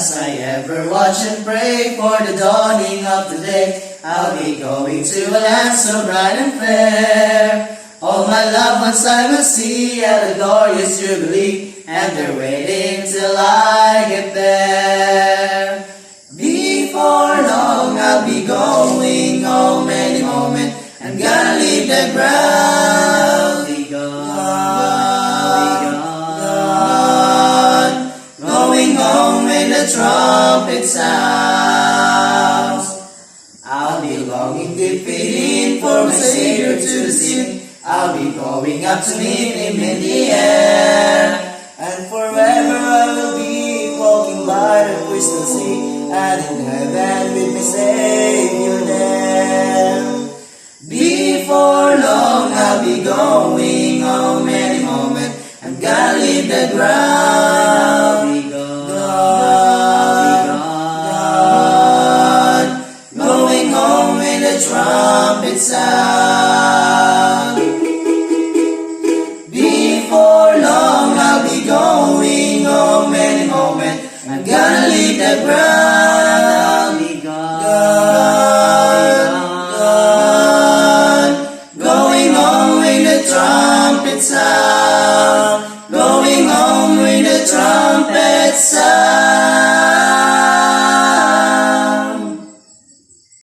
as I ever watch and pray for the dawning of the day. I'll be going to a land so bright and fair. All my loved ones I will see at a glorious jubilee, and they're waiting till I get there. Before long I'll be going home any moment. I'm gonna leave the ground. Be gone. Going home when the trumpet sounds. I'll be longing deep within for my Savior to sing. I'll be going up to meet Him in the air. And forever I will be walking by the crystal sea, and in heaven with my Savior there. Before long I'll be going home any moment. I'm gonna leave the ground. Be gone. Going home when the trumpet sound. Before long I'll be going home any moment. I'm gonna leave the ground. Be gone. Going home when the trumpet sound.